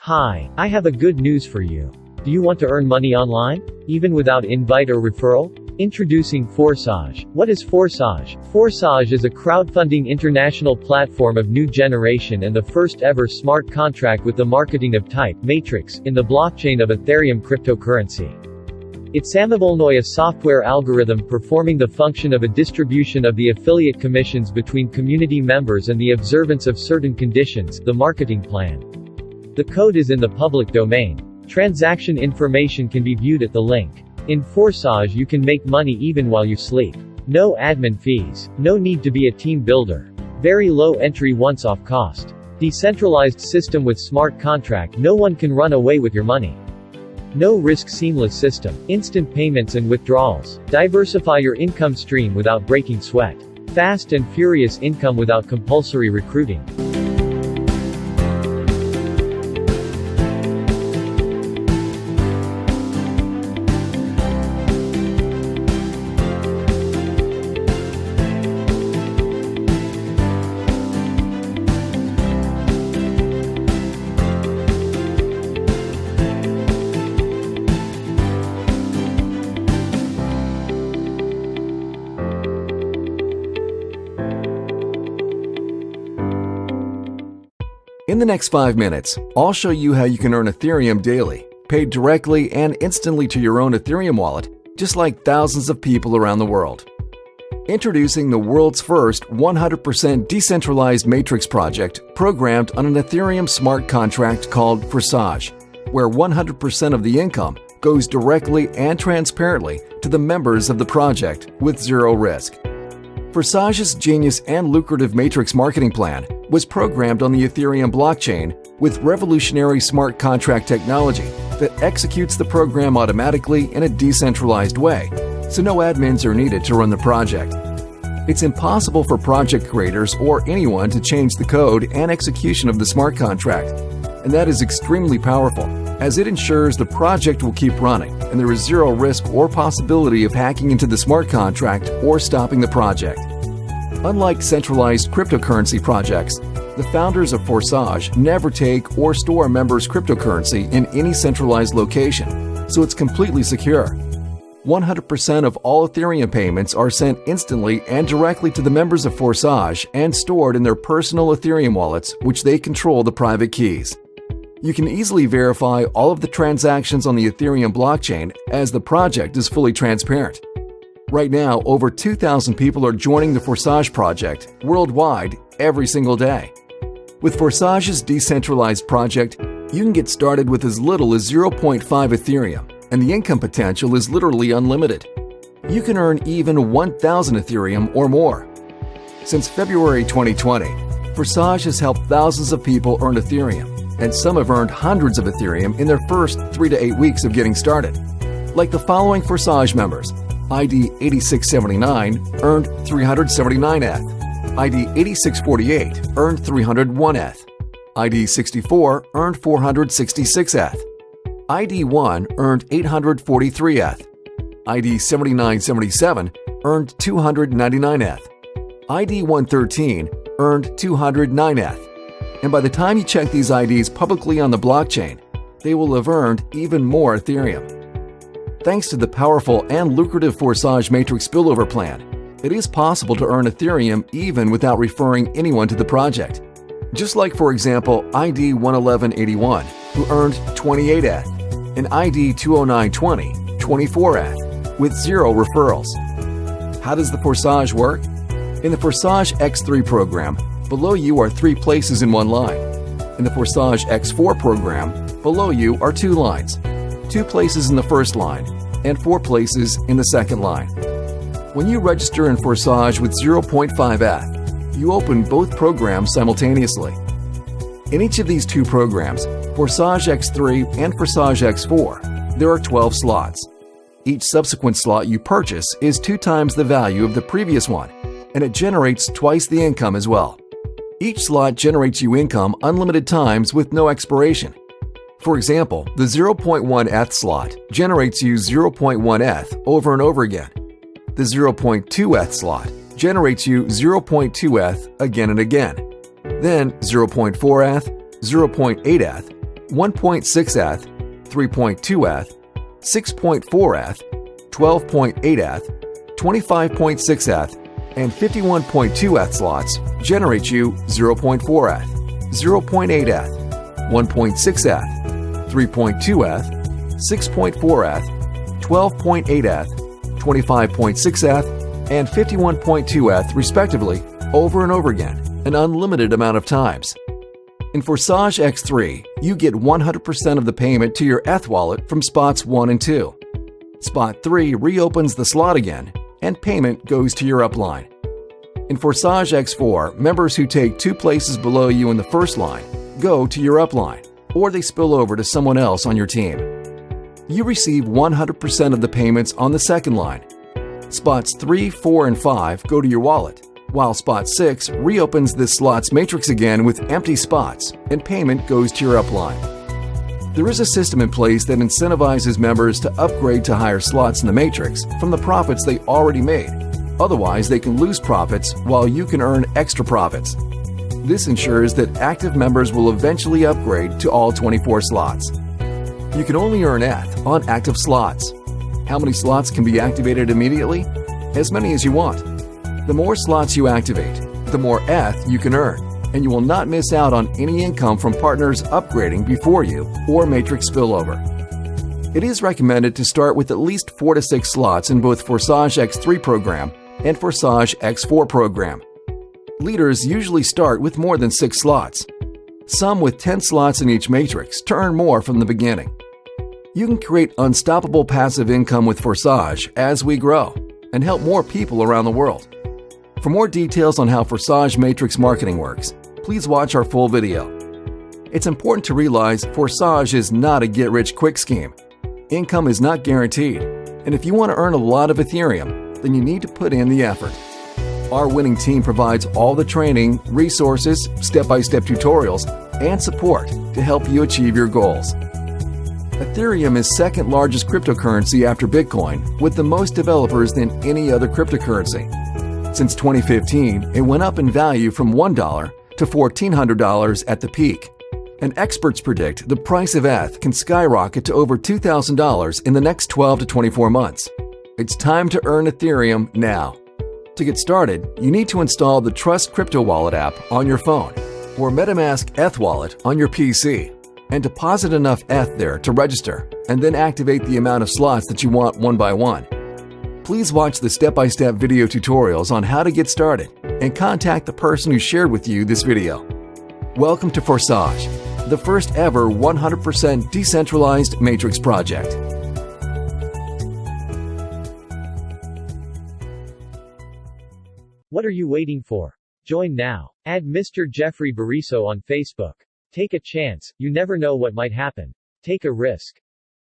Hi, I have a good news for you. Do you want to earn money online, even without invite or referral? Introducing Forsage. What is Forsage? Forsage is a crowdfunding international platform of new generation and the first ever smart contract with the marketing of type matrix in the blockchain of Ethereum cryptocurrency. It's a software algorithm performing the function of a distribution of the affiliate commissions between community members and the observance of certain conditions, the marketing plan. The code is in the public domain. Transaction information can be viewed at the link. In Forsage you can make money even while you sleep. No admin fees. No need to be a team builder. Very low entry once-off cost. Decentralized system with smart contract. No one can run away with your money. No risk seamless system. Instant payments and withdrawals. Diversify your income stream without breaking sweat. Fast and furious income without compulsory recruiting. In the next 5 minutes, I'll show you how you can earn Ethereum daily, paid directly and instantly to your own Ethereum wallet, just like thousands of people around the world. Introducing the world's first 100% decentralized matrix project programmed on an Ethereum smart contract called Forsage, where 100% of the income goes directly and transparently to the members of the project with zero risk. Forsage's genius and lucrative matrix marketing plan was programmed on the Ethereum blockchain with revolutionary smart contract technology that executes the program automatically in a decentralized way, so no admins are needed to run the project. It's impossible for project creators or anyone to change the code and execution of the smart contract, and that is extremely powerful, as it ensures the project will keep running and there is zero risk or possibility of hacking into the smart contract or stopping the project. Unlike centralized cryptocurrency projects, the founders of Forsage never take or store members' cryptocurrency in any centralized location, so it's completely secure. 100% of all Ethereum payments are sent instantly and directly to the members of Forsage and stored in their personal Ethereum wallets, which they control the private keys. You can easily verify all of the transactions on the Ethereum blockchain as the project is fully transparent. Right now, over 2,000 people are joining the Forsage project worldwide every single day. With Forsage's decentralized project, you can get started with as little as 0.5 Ethereum, and the income potential is literally unlimited. You can earn even 1,000 Ethereum or more. Since February 2020, Forsage has helped thousands of people earn Ethereum, and some have earned hundreds of Ethereum in their first 3 to 8 weeks of getting started. Like the following Forsage members: ID 8679 earned 379 ETH. ID 8648 earned 301 ETH. ID 64 earned 466 ETH. ID 1 earned 843 ETH. ID 7977 earned 299 ETH. ID 113 earned 209 ETH. And by the time you check these IDs publicly on the blockchain, they will have earned even more Ethereum. Thanks to the powerful and lucrative Forsage Matrix spillover plan, it is possible to earn Ethereum even without referring anyone to the project. Just like, for example, ID 11181, who earned 28 ETH, and ID 20920, 24 ETH, with zero referrals. How does the Forsage work? In the Forsage X3 program, below you are 3 places in one line. In the Forsage X4 program, below you are 2 lines. 2 places in the first line, and 4 places in the second line. When you register in Forsage with 0.5 ETH, you open both programs simultaneously. In each of these 2 programs, Forsage X3 and Forsage X4, there are 12 slots. Each subsequent slot you purchase is 2 times the value of the previous one, and it generates twice the income as well. Each slot generates you income unlimited times with no expiration. For example, the 0.1 ETH slot generates you 0.1 ETH over and over again. The 0.2 ETH slot generates you 0.2 ETH again and again. Then 0.4 ETH, 0.8 ETH, 1.6 ETH, 3.2 ETH, 6.4 ETH, 12.8 ETH, 25.6 ETH, and 51.2 ETH slots generate you 0.4 ETH, 0.8 ETH, 1.6 ETH, 3.2 ETH, 6.4 ETH, 12.8 ETH, 25.6 ETH, and 51.2 ETH respectively over and over again, an unlimited amount of times. In Forsage X3, you get 100% of the payment to your ETH wallet from spots 1 and 2. Spot 3 reopens the slot again, and payment goes to your upline. In Forsage X4, members who take 2 places below you in the first line go to your upline, or they spill over to someone else on your team. You receive 100% of the payments on the second line. Spots 3, 4, and 5 go to your wallet, while spot 6 reopens this slot's matrix again with empty spots, and payment goes to your upline. There is a system in place that incentivizes members to upgrade to higher slots in the matrix from the profits they already made. Otherwise, they can lose profits while you can earn extra profits. This ensures that active members will eventually upgrade to all 24 slots. You can only earn ETH on active slots. How many slots can be activated immediately? As many as you want. The more slots you activate, the more ETH you can earn, and you will not miss out on any income from partners upgrading before you or matrix spillover. It is recommended to start with at least 4 to 6 slots in both Forsage X3 program and Forsage X4 program. Leaders usually start with more than 6 slots. Some with 10 slots in each matrix to earn more from the beginning. You can create unstoppable passive income with Forsage as we grow and help more people around the world. For more details on how Forsage Matrix marketing works, please watch our full video. It's important to realize Forsage is not a get-rich-quick scheme. Income is not guaranteed, and if you want to earn a lot of Ethereum, then you need to put in the effort. Our winning team provides all the training, resources, step-by-step tutorials, and support to help you achieve your goals. Ethereum is second largest cryptocurrency after Bitcoin, with the most developers than any other cryptocurrency. Since 2015, it went up in value from $1 to $1,400 at the peak. And experts predict the price of ETH can skyrocket to over $2,000 in the next 12 to 24 months. It's time to earn Ethereum now. To get started, you need to install the Trust Crypto Wallet app on your phone or MetaMask ETH Wallet on your PC and deposit enough ETH there to register and then activate the amount of slots that you want one by one. Please watch the step-by-step video tutorials on how to get started and contact the person who shared with you this video. Welcome to Forsage, the first ever 100% decentralized matrix project. What are you waiting for? Join now. Add Mr. Jeffrey Bariso on Facebook. Take a chance, you never know what might happen. Take a risk.